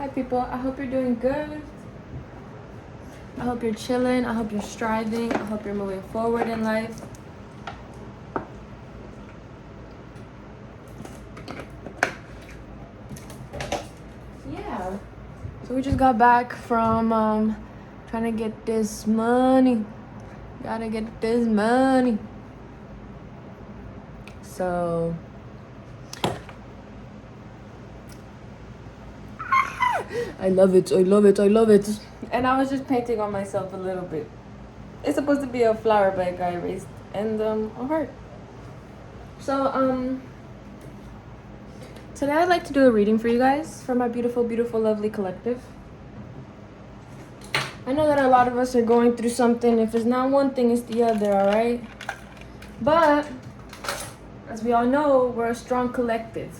Hi people, I hope you're doing good. I hope you're chilling. I hope you're striving. I hope you're moving forward in life. Yeah. So we just got back from trying to get this money. Gotta get this money. So I love it. And I was just painting on myself a little bit. It's supposed to be a flower, but I erased and a heart. So today I'd like to do a reading for you guys for my beautiful, beautiful, lovely collective. I know that a lot of us are going through something. If it's not one thing, it's the other, all right? But as we all know, we're a strong collective.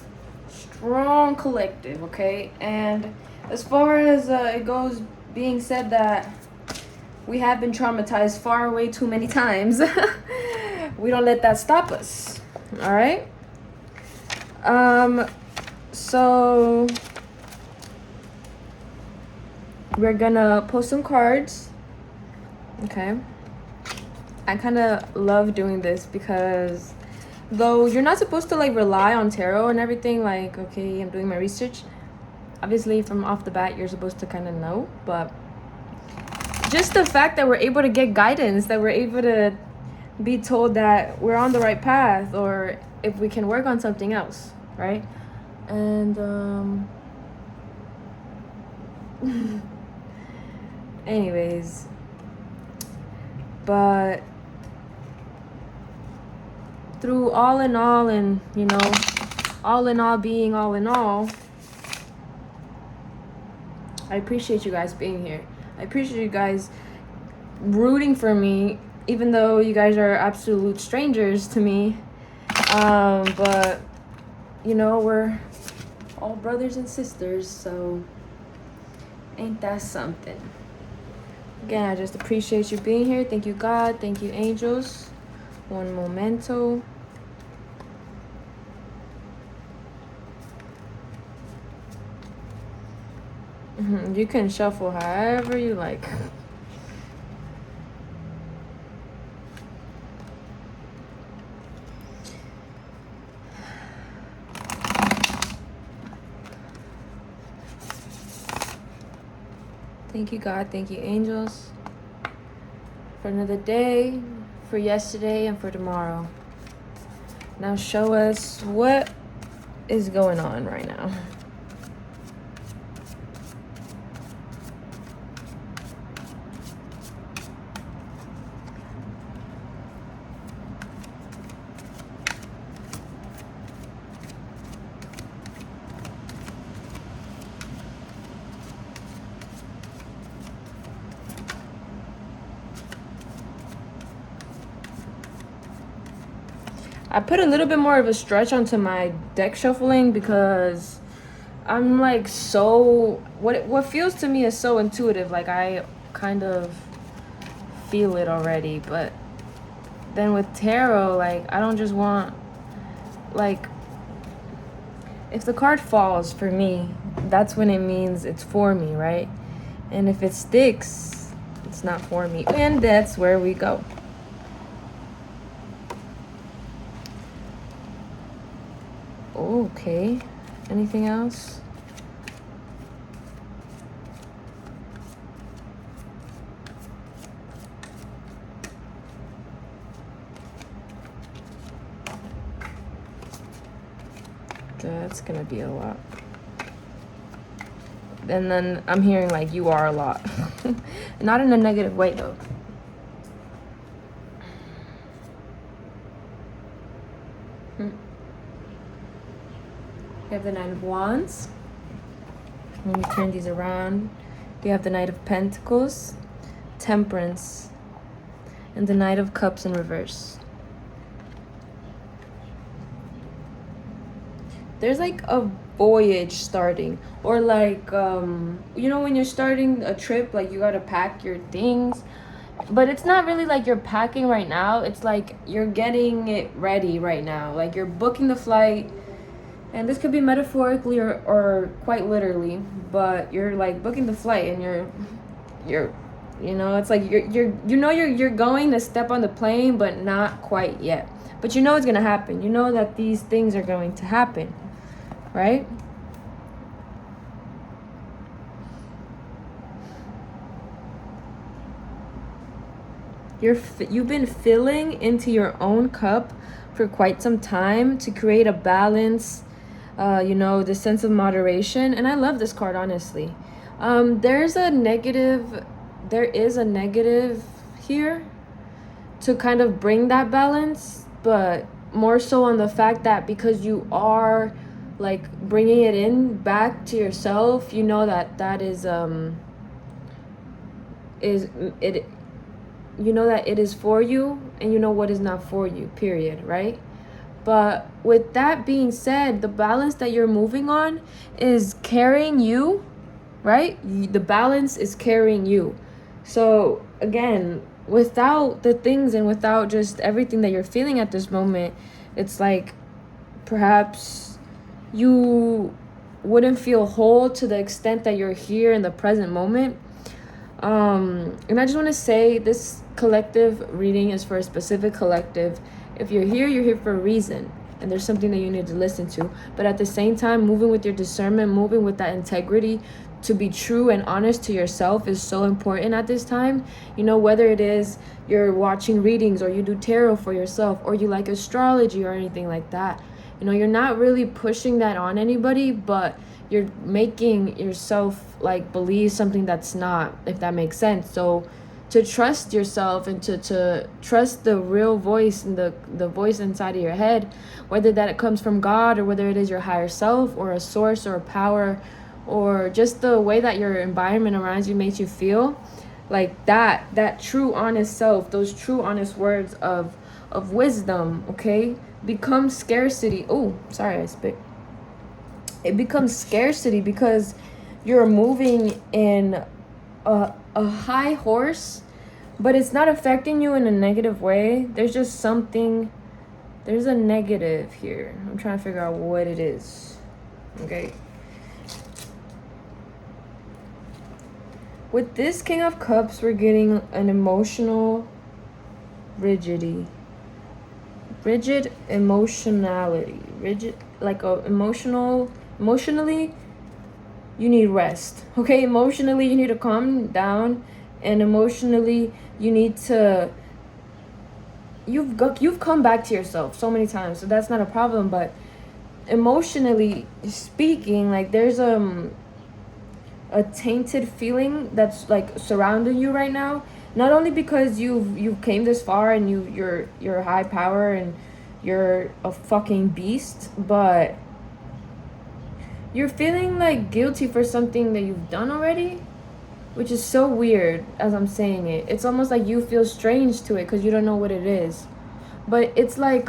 Strong collective, okay? And as far as it goes, being said that we have been traumatized far way too many times, we don't let that stop us, all right? So we're gonna post some cards, okay? I kind of love doing this because though you're not supposed to like rely on tarot and everything, like, okay, I'm doing my research. Obviously from off the bat, you're supposed to kind of know, but just the fact that we're able to get guidance, that we're able to be told that we're on the right path, or if we can work on something else, right? And anyways, but through all in all, and you know, all in all being all in all, I appreciate you guys being here. I appreciate you guys rooting for me, even though you guys are absolute strangers to me. But you know, we're all brothers and sisters, so ain't that something? Again, I just appreciate you being here. Thank you, God. Thank you, angels. One momento. You can shuffle however you like. Thank you, God. Thank you, angels, for another day, for yesterday, and for tomorrow. Now show us what is going on right now. I put a little bit more of a stretch onto my deck shuffling because I'm like so, what feels to me is so intuitive. Like I kind of feel it already, but then with tarot, like I don't just want, like, if the card falls for me, that's when it means it's for me, right? And if it sticks, it's not for me, and that's where we go. Okay, anything else? That's gonna be a lot. And then I'm hearing like you are a lot. Not in a negative way though. You have the Nine of Wands. Let me turn these around. You have the Knight of Pentacles, Temperance, and the Knight of Cups in reverse. There's like a voyage starting, or like you know, when you're starting a trip, like you gotta pack your things, but it's not really like you're packing right now. It's like you're getting it ready right now. Like you're booking the flight, And this could be metaphorically or quite literally, but you're like booking the flight and you're you know, it's like you're going to step on the plane, but not quite yet. But you know it's gonna happen. You know that these things are going to happen, right? You've been filling into your own cup for quite some time to create a balance, you know, the sense of moderation. And I love this card, honestly. There is a negative here to kind of bring that balance, but more so on the fact that because you are like bringing it in back to yourself, you know that is it, you know that it is for you, and you know what is not for you, period, right? But with that being said, the balance that you're moving on is carrying you, right? The balance is carrying you. So again, without the things and without just everything that you're feeling at this moment, it's like perhaps you wouldn't feel whole to the extent that you're here in the present moment. And I just want to say this collective reading is for a specific collective. If you're here for a reason, and there's something that you need to listen to. But at the same time, moving with your discernment, moving with that integrity to be true and honest to yourself is so important at this time. You know, whether it is you're watching readings or you do tarot for yourself or you like astrology or anything like that. You know, you're not really pushing that on anybody, but you're making yourself like believe something that's not, if that makes sense. So to trust yourself and to trust the real voice and the voice inside of your head, whether that comes from God or whether it is your higher self or a source or a power or just the way that your environment around you makes you feel, like that true honest self, those true honest words of wisdom, okay, becomes scarcity. Oh, sorry, I spit. It becomes scarcity because you're moving in a high horse, but it's not affecting you in a negative way. There's just something, there's a negative here. I'm trying to figure out what it is. Okay. With this King of Cups, we're getting an emotional rigidity. Rigid emotionality. Rigid, like a emotionally, you need rest. Okay, emotionally you need to calm down, and emotionally you need to, you've come back to yourself so many times, so that's not a problem. But emotionally speaking, like there's a tainted feeling that's like surrounding you right now, not only because you've came this far and you're high power and you're a fucking beast, but you're feeling like guilty for something that you've done already, which is so weird as I'm saying it. It's almost like you feel strange to it because you don't know what it is. But it's like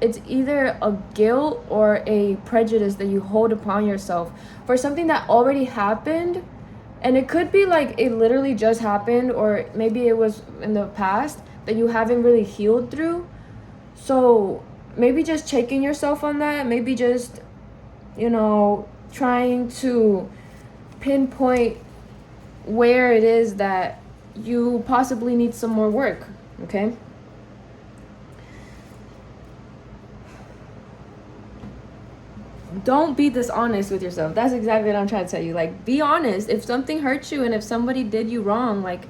it's either a guilt or a prejudice that you hold upon yourself for something that already happened. And it could be like it literally just happened, or maybe it was in the past that you haven't really healed through. So maybe just checking yourself on that, maybe just, you know, trying to pinpoint where it is that you possibly need some more work, okay? Don't be dishonest with yourself. That's exactly what I'm trying to tell you. Like, be honest. If something hurts you and if somebody did you wrong, like,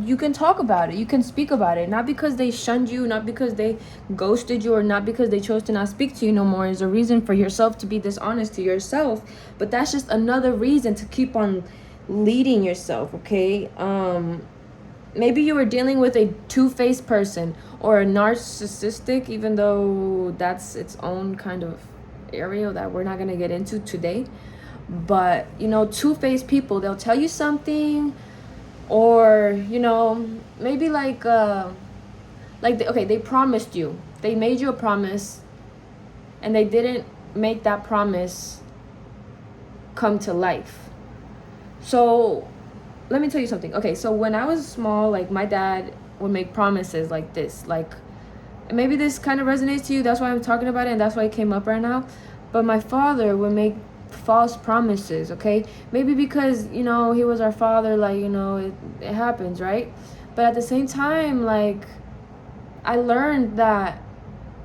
you can talk about it. You can speak about it. Not because they shunned you, not because they ghosted you, or not because they chose to not speak to you no more is a reason for yourself to be dishonest to yourself. But that's just another reason to keep on leading yourself, okay? Maybe you were dealing with a two-faced person or a narcissistic, even though that's its own kind of area that we're not going to get into today. But, you know, two-faced people, they'll tell you something, or, you know, maybe like they promised you, they made you a promise, and they didn't make that promise come to life. So let me tell you something. Okay, so when I was small, like my dad would make promises like this, like maybe this kind of resonates to you, that's why I'm talking about it and that's why it came up right now. But my father would make false promises, okay? Maybe because, you know, he was our father, like, you know, it happens, right? But at the same time, like, I learned that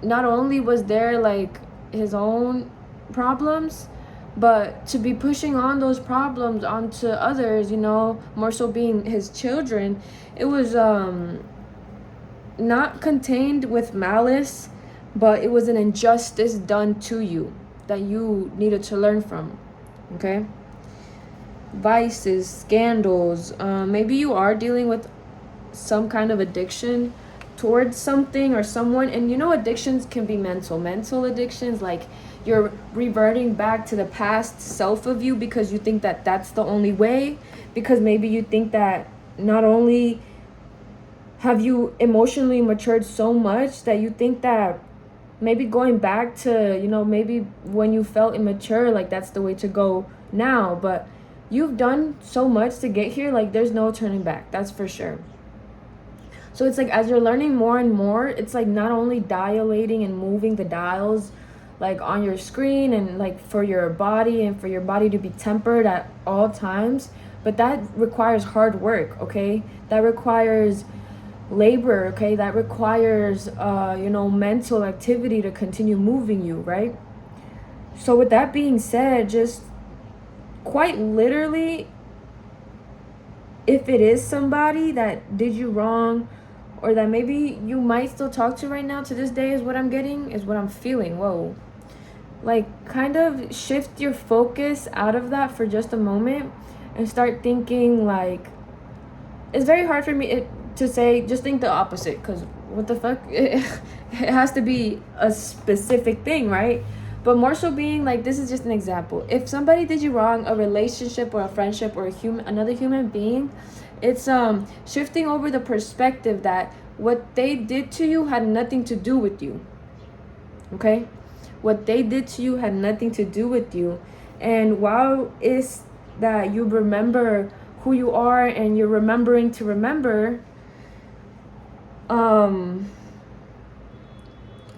not only was there, like, his own problems, but to be pushing on those problems onto others, you know, more so being his children, it was not contained with malice, but it was an injustice done to you that you needed to learn from, okay? Vices, scandals, maybe you are dealing with some kind of addiction towards something or someone. And you know, addictions can be mental addictions, like you're reverting back to the past self of you because you think that that's the only way, because maybe you think that not only have you emotionally matured so much that you think that maybe going back to, you know, maybe when you felt immature, like that's the way to go now. But you've done so much to get here, like there's no turning back, that's for sure. So it's like as you're learning more and more, it's like not only dilating and moving the dials like on your screen and like for your body and for your body to be tempered at all times, but that requires hard work, okay? That requires labor, okay? That requires you know, mental activity to continue moving you, right? So with that being said, just quite literally, if it is somebody that did you wrong or that maybe you might still talk to right now to this day, is what I'm getting, is what I'm feeling. Whoa. Like, kind of shift your focus out of that for just a moment and start thinking, like, it's very hard for me to say just think the opposite, because what the fuck, it has to be a specific thing, right? But more so being like, this is just an example. If somebody did you wrong, a relationship or a friendship or another human being, it's shifting over the perspective that what they did to you had nothing to do with you, okay? What they did to you had nothing to do with you. And while it's that you remember who you are and you're remembering to remember,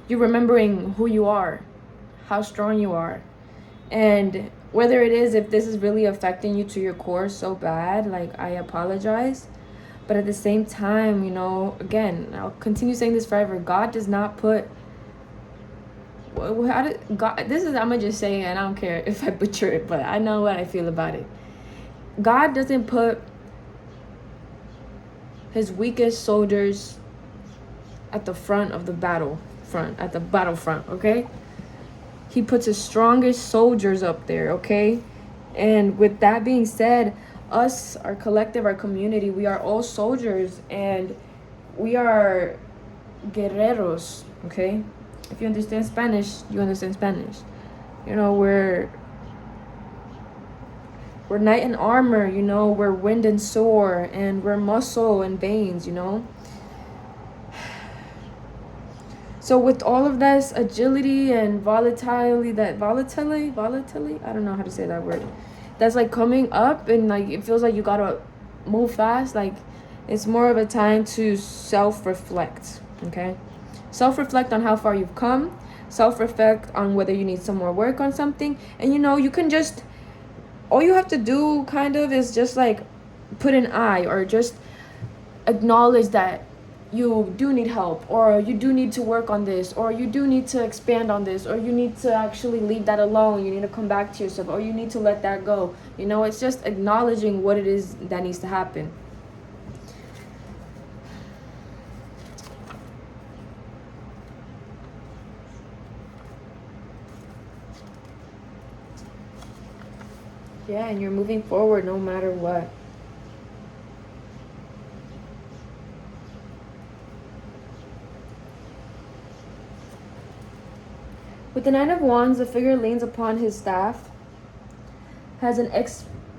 you're remembering who you are, how strong you are, and whether it is, if this is really affecting you to your core so bad, like, I apologize. But at the same time, you know, again, I'll continue saying this forever, God does not put, how did God, this is, I'm gonna just say it, and I don't care if I butcher it, but I know what I feel about it. God doesn't put his weakest soldiers at the front of the battlefront, okay? He puts his strongest soldiers up there, okay? And with that being said, us, our collective, our community, we are all soldiers and we are guerreros, okay? If you understand Spanish, you understand Spanish. You know, we're knight in armor, you know, we're wind and soar, and we're muscle and veins, you know? So with all of this agility and volatility, I don't know how to say that word, that's like coming up, and like it feels like you gotta move fast, like it's more of a time to self-reflect, okay? Self-reflect on how far you've come, self-reflect on whether you need some more work on something. And you know, you can just, all you have to do kind of is just like put an eye, or just acknowledge that you do need help, or you do need to work on this, or you do need to expand on this, or you need to actually leave that alone, you need to come back to yourself, or you need to let that go. You know, it's just acknowledging what it is that needs to happen. Yeah, and you're moving forward no matter what. With the Nine of Wands, the figure leans upon his staff, has an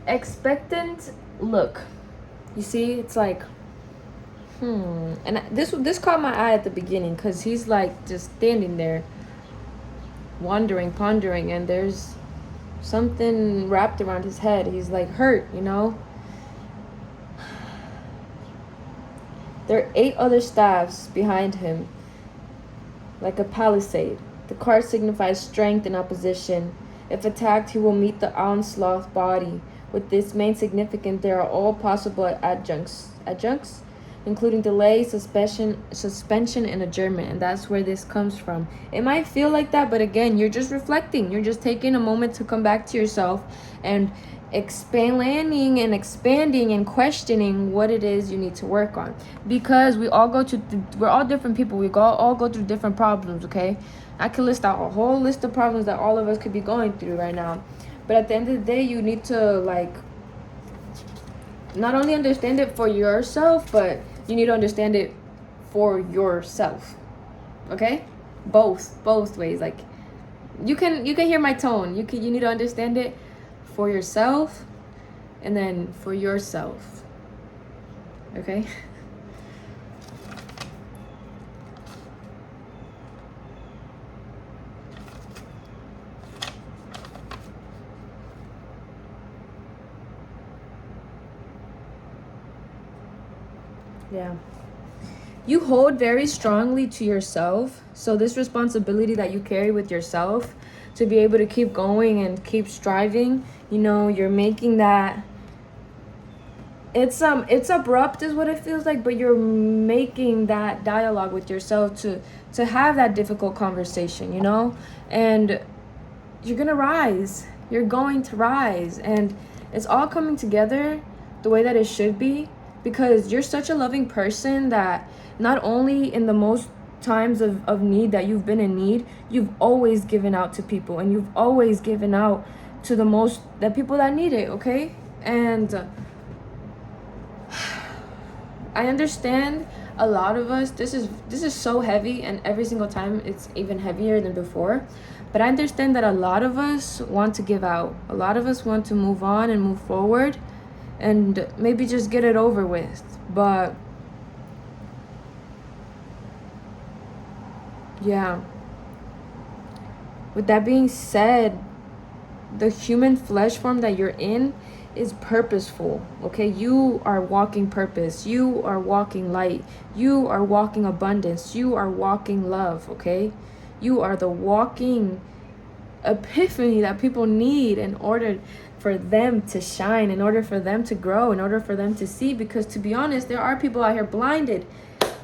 expectant look. You see, it's like, and this caught my eye at the beginning, because he's like just standing there, wondering, pondering, and there's something wrapped around his head. He's like hurt, you know? There are 8 other staffs behind him, like a palisade. The card signifies strength in opposition. If attacked, he will meet the onslaught body. With this main significance, there are all possible adjuncts, including delay, suspension, and adjournment. And that's where this comes from. It might feel like that, but again, you're just reflecting. You're just taking a moment to come back to yourself and expanding and questioning what it is you need to work on, because we're all different people. We all go through different problems. Okay, I can list out a whole list of problems that all of us could be going through right now, but at the end of the day, you need to like not only understand it for yourself, but you need to understand it for yourself. Okay, both ways. Like you can hear my tone. You need to understand it for yourself and then for yourself. Okay? Yeah. You hold very strongly to yourself. So this responsibility that you carry with yourself to be able to keep going and keep striving, you know, you're making that, it's abrupt is what it feels like, but you're making that dialogue with yourself to have that difficult conversation, you know, and you're gonna rise. You're going to rise, and it's all coming together the way that it should be, because you're such a loving person that not only in the most times of need that you've been in need, you've always given out to people, and you've always given out to the people that need it. Okay, and I understand a lot of us, this is so heavy, and every single time it's even heavier than before, but I understand that a lot of us want to give out. A lot of us want to move on and move forward and maybe just get it over with. But yeah, with that being said, the human flesh form that you're in is purposeful. Okay, you are walking purpose, you are walking light, you are walking abundance, you are walking love. Okay, you are the walking epiphany that people need in order for them to shine, in order for them to grow, in order for them to see. Because to be honest, there are people out here blinded.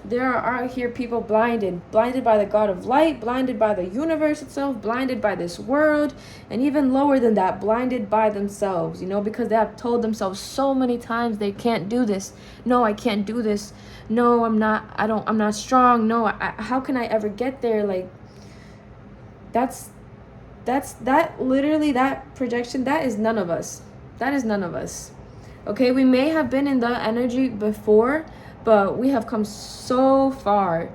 There are here people blinded by the God of light, blinded by the universe itself, blinded by this world, and even lower than that, blinded by themselves, you know, because they have told themselves so many times they can't do this. No, I can't do this. No, I'm not strong. No, how can I ever get there? Like, that literally, that projection, that is none of us. That is none of us. Okay, we may have been in the energy before, but we have come so far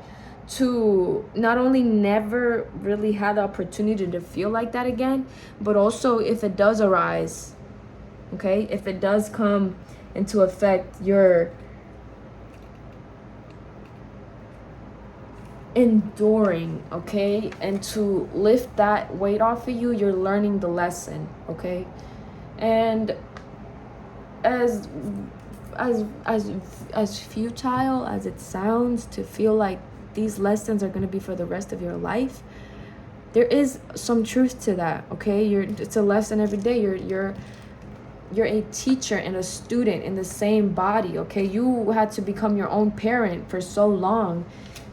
to not only never really have the opportunity to feel like that again, but also if it does arise, okay, if it does come into effect, you're enduring, okay, and to lift that weight off of you, you're learning the lesson, okay. And as futile as it sounds to feel like these lessons are going to be for the rest of your life, there is some truth to that. Okay, it's a lesson every day. You're a teacher and a student in the same body. Okay, you had to become your own parent for so long,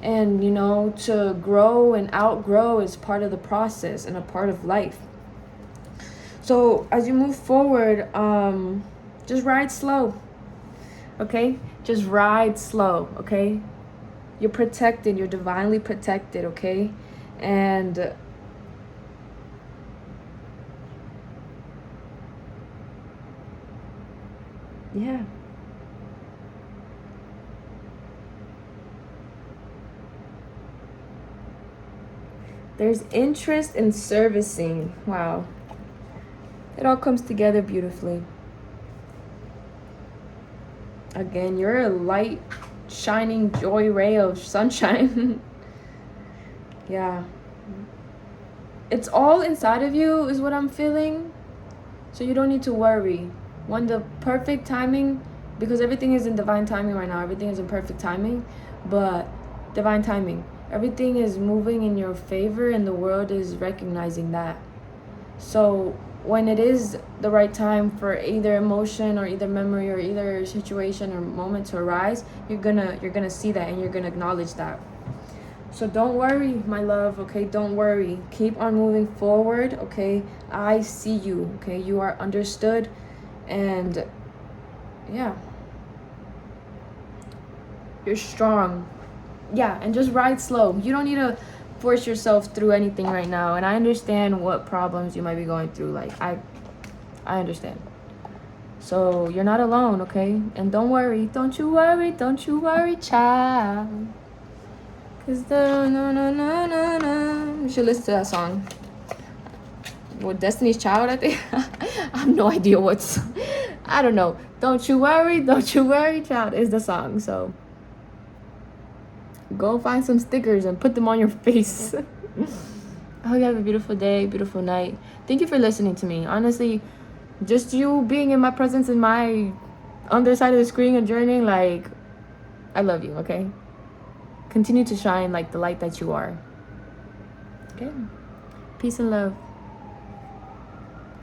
and you know, to grow and outgrow is part of the process and a part of life. So as you move forward, just ride slow. Okay, just ride slow. Okay, you're protected, you're divinely protected. Okay, and yeah, there's interest in servicing. Wow, it all comes together beautifully. Again, you're a light, shining joy ray of sunshine. Yeah. It's all inside of you is what I'm feeling. So you don't need to worry. When the perfect timing, because everything is in divine timing right now. Everything is in perfect timing, but divine timing. Everything is moving in your favor, and the world is recognizing that. So when it is the right time for either emotion or either memory or either situation or moment to arise, you're gonna see that, and you're gonna acknowledge that. So don't worry, my love, okay? Don't worry. Keep on moving forward, okay? I see you, okay? You are understood, and yeah, you're strong. Yeah, and just ride slow. You don't need to force yourself through anything right now. And I understand what problems you might be going through. Like, I understand. So you're not alone, okay? And don't worry, don't you worry, child. Cause you should listen to that song. With Destiny's Child, I think. I have no idea what's. I don't know. Don't you worry, child is the song. So go find some stickers and put them on your face. I hope you have a beautiful day, beautiful night. Thank you for listening to me. Honestly, just you being in my presence in my underside of the screen and journeying, like, I love you, okay? Continue to shine like the light that you are. Okay? Peace and love.